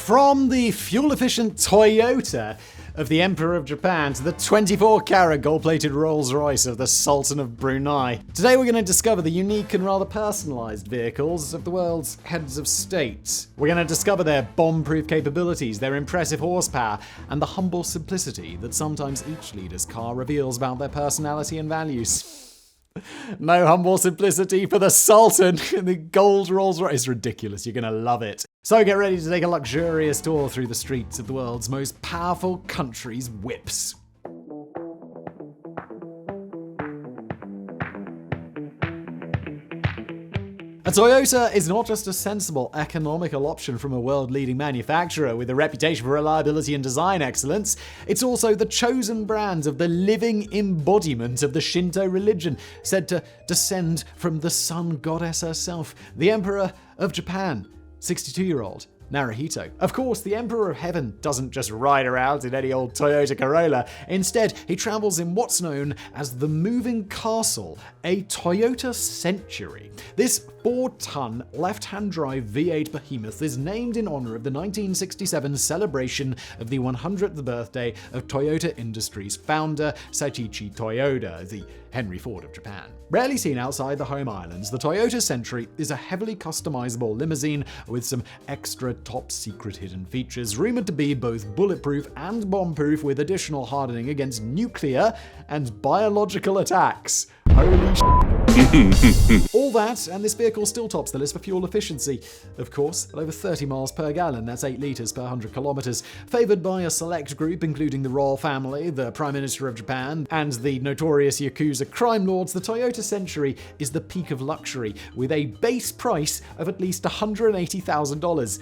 From the fuel-efficient Toyota of the Emperor of Japan to the 24-carat gold-plated Rolls-Royce of the Sultan of Brunei. Today we're going to discover the unique and rather personalized vehicles of the world's heads of state. We're going to discover their bomb-proof capabilities, their impressive horsepower, and the humble simplicity that sometimes each leader's car reveals about their personality and values. No humble simplicity for the Sultan in the gold Rolls-Royce. It's ridiculous. You're going to love it. So get ready to take a luxurious tour through the streets of the world's most powerful country's whips. A Toyota is not just a sensible, economical option from a world-leading manufacturer with a reputation for reliability and design excellence, it's also the chosen brand of the living embodiment of the Shinto religion, said to descend from the sun goddess herself, the Emperor of Japan, 62-year-old Naruhito. Of course, the Emperor of Heaven doesn't just ride around in any old Toyota Corolla. Instead, he travels in what's known as the Moving Castle, a Toyota Century. This 4-ton left-hand drive V8 behemoth is named in honor of the 1967 celebration of the 100th birthday of Toyota Industries founder Saiichi Toyoda, the Henry Ford of Japan. Rarely seen outside the home islands, the Toyota Century is a heavily customizable limousine with some extra top-secret hidden features, rumored to be both bulletproof and bomb-proof with additional hardening against nuclear and biological attacks. Holy All that, and this vehicle still tops the list for fuel efficiency. Of course, at over 30 miles per gallon, that's 8 liters per 100 kilometers. Favored by a select group including the royal family, the Prime Minister of Japan, and the notorious Yakuza crime lords, the Toyota Century is the peak of luxury, with a base price of at least $180,000.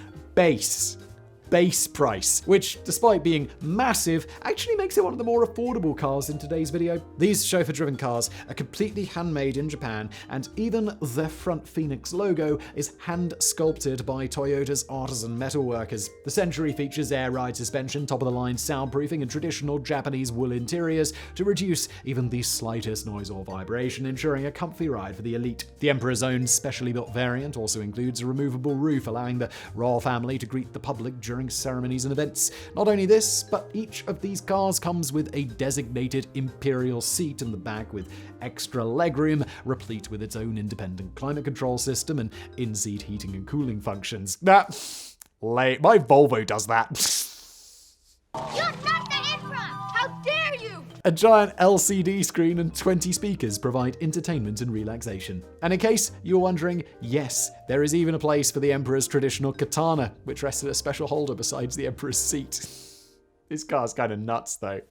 Base price, which, despite being massive, actually makes it one of the more affordable cars in today's video. These chauffeur-driven cars are completely handmade in Japan, and even their front Phoenix logo is hand-sculpted by Toyota's artisan metalworkers. The Century features air ride suspension, top-of-the-line soundproofing, and traditional Japanese wool interiors to reduce even the slightest noise or vibration, ensuring a comfy ride for the elite. The Emperor's own specially built variant also includes a removable roof, allowing the royal family to greet the public during ceremonies and events. Not only this, but each of these cars comes with a designated imperial seat in the back with extra legroom, replete with its own independent climate control system and in-seat heating and cooling functions. My Volvo does that. You're not the Emperor! How dare you! A giant LCD screen and 20 speakers provide entertainment and relaxation. And in case you're wondering, yes, there is even a place for the Emperor's traditional katana, which rests in a special holder besides the Emperor's seat. This car's kind of nuts, though.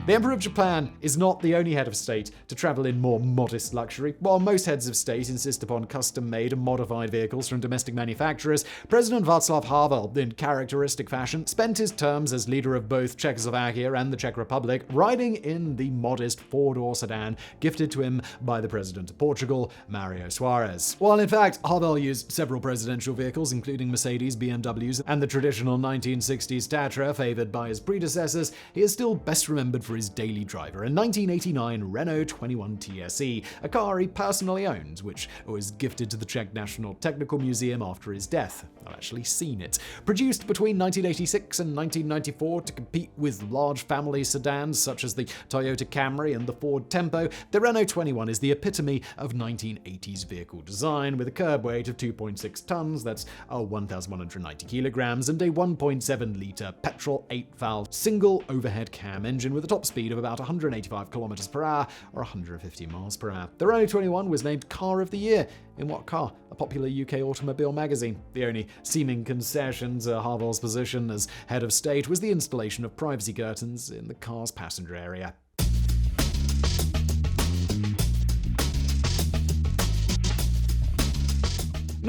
The Emperor of Japan is not the only head of state to travel in more modest luxury. While most heads of state insist upon custom-made and modified vehicles from domestic manufacturers, President Václav Havel, in characteristic fashion, spent his terms as leader of both Czechoslovakia and the Czech Republic riding in the modest four-door sedan gifted to him by the President of Portugal, Mário Soares. While in fact, Havel used several presidential vehicles, including Mercedes, BMWs, and the traditional 1960s Tatra favored by his predecessors, he is still best remembered for his daily driver, a 1989 Renault 21 TSE, a car he personally owned, which was gifted to the Czech National Technical Museum after his death. I've actually seen it. Produced between 1986 and 1994 to compete with large family sedans such as the Toyota Camry and the Ford Tempo, the Renault 21 is the epitome of 1980s vehicle design, with a curb weight of 2.6 tons, that's 1,190 kilograms, and a 1.7-litre petrol 8-valve single overhead cam engine with a top speed of about 185 kilometers per hour or 150 miles per hour. The Renault 21 was named Car of the Year in What Car?, a popular UK automobile magazine. The only seeming concession to Havel's position as head of state was the installation of privacy curtains in the car's passenger area.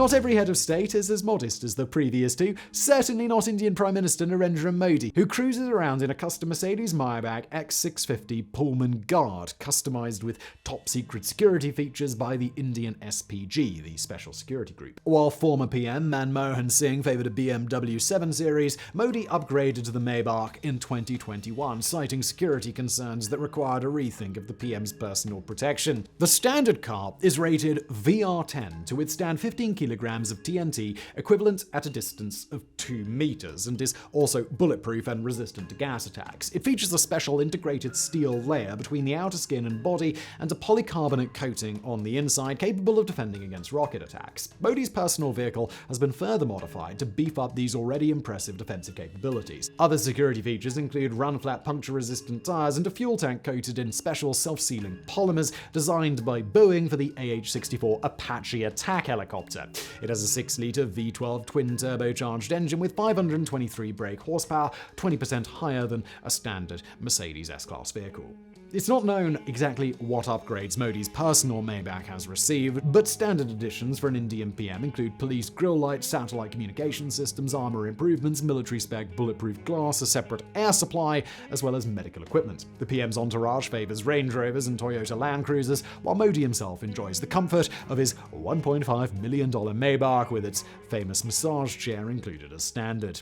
Not every head of state is as modest as the previous two, certainly not Indian Prime Minister Narendra Modi, who cruises around in a custom Mercedes Maybach X650 Pullman Guard, customized with top-secret security features by the Indian SPG, the Special Security Group. While former PM Manmohan Singh favoured a BMW 7 Series, Modi upgraded to the Maybach in 2021, citing security concerns that required a rethink of the PM's personal protection. The standard car is rated VR10 to withstand 15 kilograms of TNT, equivalent at a distance of 2 meters, and is also bulletproof and resistant to gas attacks. It features a special integrated steel layer between the outer skin and body and a polycarbonate coating on the inside, capable of defending against rocket attacks. Modi's personal vehicle has been further modified to beef up these already impressive defensive capabilities. Other security features include run-flat puncture-resistant tires and a fuel tank coated in special self-sealing polymers designed by Boeing for the AH-64 Apache attack helicopter. It has a 6-liter V12 twin-turbocharged engine with 523 brake horsepower, 20% higher than a standard Mercedes S-Class vehicle. It's not known exactly what upgrades Modi's personal Maybach has received, but standard additions for an Indian PM include police grille lights, satellite communication systems, armor improvements, military-spec bulletproof glass, a separate air supply, as well as medical equipment. The PM's entourage favors Range Rovers and Toyota Land Cruisers, while Modi himself enjoys the comfort of his $1.5 million Maybach with its famous massage chair included as standard.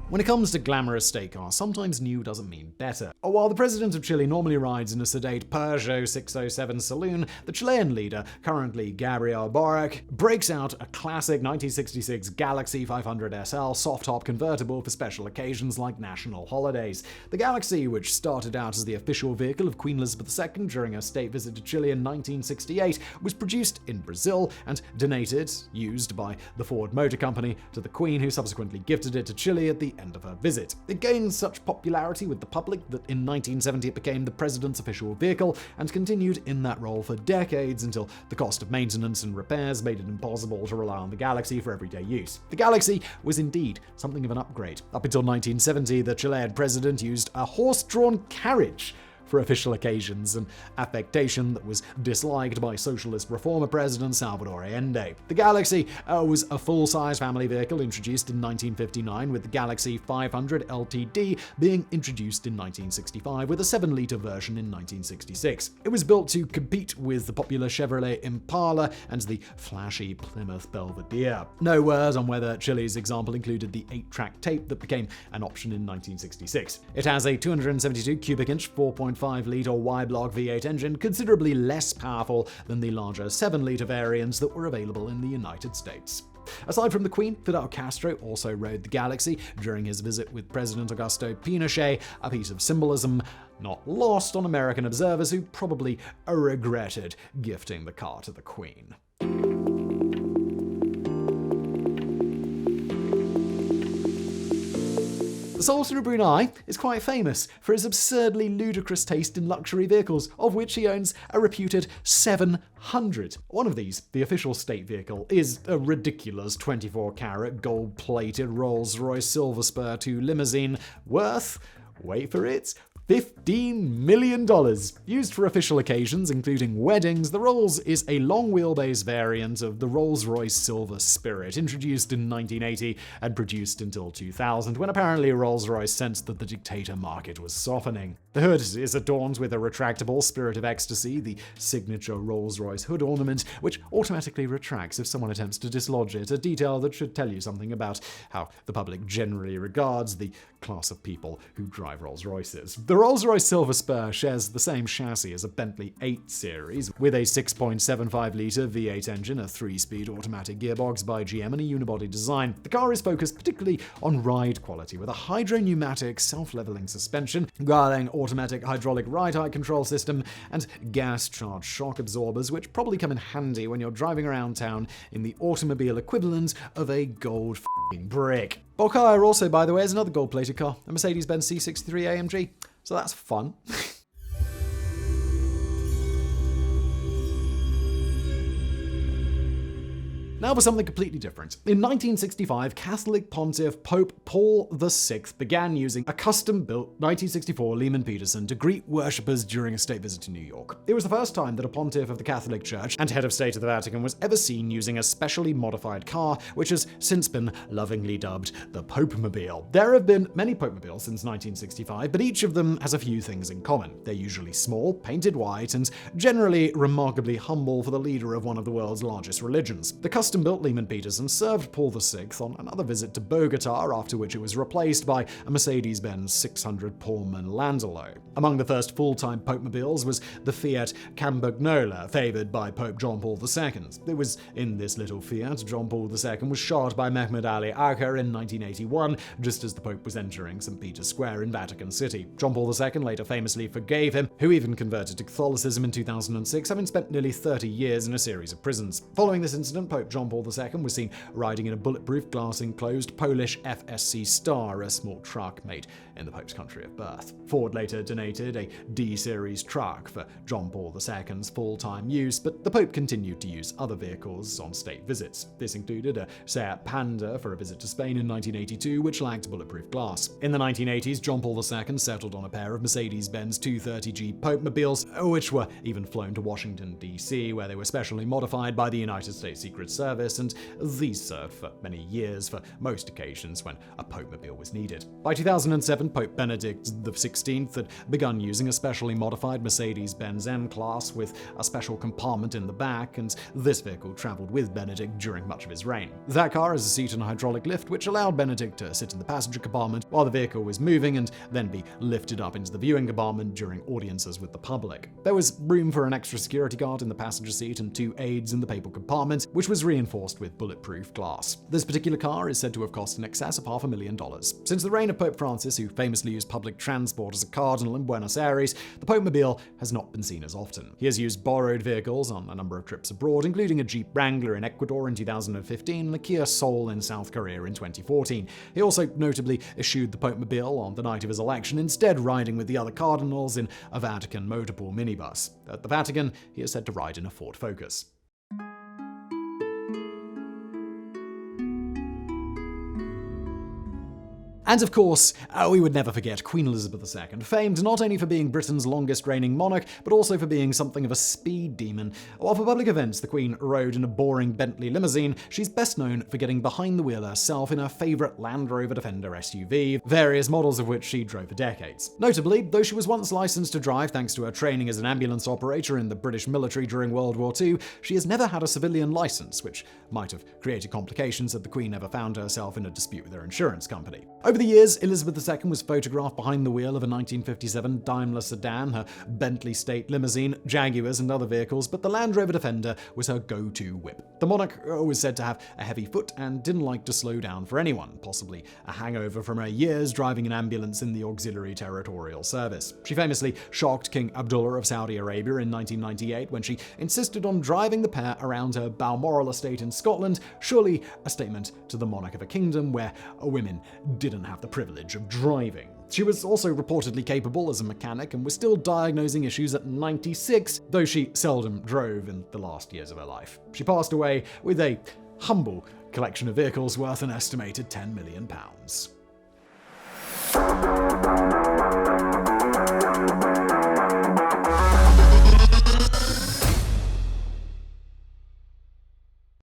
When it comes to glamorous state cars, sometimes new doesn't mean better. While the president of Chile normally rides in a sedate Peugeot 607 saloon, the Chilean leader, currently Gabriel Boric, breaks out a classic 1966 Galaxy 500 SL soft-top convertible for special occasions like national holidays. The Galaxy, which started out as the official vehicle of Queen Elizabeth II during a state visit to Chile in 1968, was produced in Brazil and donated, used by the Ford Motor Company, to the Queen, who subsequently gifted it to Chile at the end of her visit. It gained such popularity with the public that in 1970 it became the president's official vehicle and continued in that role for decades until the cost of maintenance and repairs made it impossible to rely on the Galaxy for everyday use. The Galaxy was indeed something of an upgrade. Up until 1970, the Chilean president used a horse-drawn carriage for official occasions, an affectation that was disliked by socialist reformer President Salvador Allende. The Galaxy was a full-size family vehicle introduced in 1959, with the Galaxy 500 LTD being introduced in 1965, with a 7-liter version in 1966. It was built to compete with the popular Chevrolet Impala and the flashy Plymouth Belvedere. No word on whether Chile's example included the 8-track tape that became an option in 1966. It has a 272 cubic inch 4.5-liter Y-block V8 engine, considerably less powerful than the larger 7-liter variants that were available in the United States. Aside from the Queen, Fidel Castro also rode the Galaxy during his visit with President Augusto Pinochet, a piece of symbolism not lost on American observers who probably regretted gifting the car to the Queen. The Sultan of Brunei is quite famous for his absurdly ludicrous taste in luxury vehicles, of which he owns a reputed 700. One of these, the official state vehicle, is a ridiculous 24-carat gold-plated Rolls-Royce Silver Spur 2 limousine worth, wait for it, $15 million. Used for official occasions, including weddings, the Rolls is a long-wheelbase variant of the Rolls-Royce Silver Spirit, introduced in 1980 and produced until 2000, when apparently Rolls-Royce sensed that the dictator market was softening. The hood is adorned with a retractable Spirit of Ecstasy, the signature Rolls-Royce hood ornament, which automatically retracts if someone attempts to dislodge it, a detail that should tell you something about how the public generally regards the class of people who drive Rolls-Royces. The Rolls-Royce Silver Spur shares the same chassis as a Bentley 8 Series, with a 6.75-litre V8 engine, a 3-speed automatic gearbox by GM, and a unibody design. The car is focused particularly on ride quality, with a hydro-pneumatic self-leveling suspension, guiding automatic hydraulic ride height control system, and gas-charged shock absorbers, which probably come in handy when you're driving around town in the automobile equivalent of a gold brick. Bokaya also, by the way, is another gold-plated car, a Mercedes-Benz C63 AMG. So that's fun. Now for something completely different. In 1965, Catholic Pontiff Pope Paul VI began using a custom-built 1964 Lehman Peterson to greet worshippers during a state visit to New York. It was the first time that a pontiff of the Catholic Church and head of state of the Vatican was ever seen using a specially modified car, which has since been lovingly dubbed the Popemobile. There have been many Popemobiles since 1965, but each of them has a few things in common. They're usually small, painted white, and generally remarkably humble for the leader of one of the world's largest religions. The custom-built Lehman Peterson served Paul VI on another visit to Bogota, after which it was replaced by a Mercedes-Benz 600 Pullman Landaulet. Among the first full-time Popemobiles was the Fiat Campagnola, favored by Pope John Paul II. It was in this little Fiat John Paul II was shot by Mehmed Ali Agha in 1981, just as the Pope was entering St. Peter's Square in Vatican City. John Paul II later famously forgave him, who even converted to Catholicism in 2006, having spent nearly 30 years in a series of prisons. Following this incident, Pope John Paul II was seen riding in a bulletproof, glass-enclosed Polish FSC Star, a small truck made in the Pope's country of birth. Ford later donated a D-Series truck for John Paul II's full-time use, but the Pope continued to use other vehicles on state visits. This included a Seat Panda for a visit to Spain in 1982, which lacked bulletproof glass. In the 1980s, John Paul II settled on a pair of Mercedes-Benz 230G Popemobiles, which were even flown to Washington, D.C., where they were specially modified by the United States Secret Service, and these served for many years for most occasions when a Popemobile was needed. By 2007, Pope Benedict XVI had begun using a specially modified Mercedes-Benz M-Class with a special compartment in the back, and this vehicle traveled with Benedict during much of his reign. That car has a seat and a hydraulic lift, which allowed Benedict to sit in the passenger compartment while the vehicle was moving and then be lifted up into the viewing compartment during audiences with the public. There was room for an extra security guard in the passenger seat and 2 aides in the papal compartment, which was reinforced with bulletproof glass. This particular car is said to have cost in excess of $500,000. Since the reign of Pope Francis, who famously used public transport as a cardinal in Buenos Aires, the Popemobile has not been seen as often. He has used borrowed vehicles on a number of trips abroad, including a Jeep Wrangler in Ecuador in 2015 and a Kia Soul in South Korea in 2014. He also notably eschewed the Popemobile on the night of his election, instead riding with the other cardinals in a Vatican motorpool minibus. At the Vatican, he is said to ride in a Ford Focus. And of course, we would never forget Queen Elizabeth II, famed not only for being Britain's longest reigning monarch, but also for being something of a speed demon. While for public events the Queen rode in a boring Bentley limousine, she's best known for getting behind the wheel herself in her favourite Land Rover Defender SUV, various models of which she drove for decades. Notably, though she was once licensed to drive thanks to her training as an ambulance operator in the British military during World War II, she has never had a civilian licence, which might have created complications had the Queen ever found herself in a dispute with her insurance company. Over the years, Elizabeth II was photographed behind the wheel of a 1957 Daimler sedan, her Bentley State limousine, Jaguars and other vehicles, but the Land Rover Defender was her go-to whip. The monarch was said to have a heavy foot and didn't like to slow down for anyone, possibly a hangover from her years driving an ambulance in the Auxiliary Territorial Service. She famously shocked King Abdullah of Saudi Arabia in 1998 when she insisted on driving the pair around her Balmoral estate in Scotland, surely a statement to the monarch of a kingdom where women didn't have the privilege of driving. She was also reportedly capable as a mechanic and was still diagnosing issues at 96, though she seldom drove in the last years of her life. She passed away with a humble collection of vehicles worth an estimated £10 million.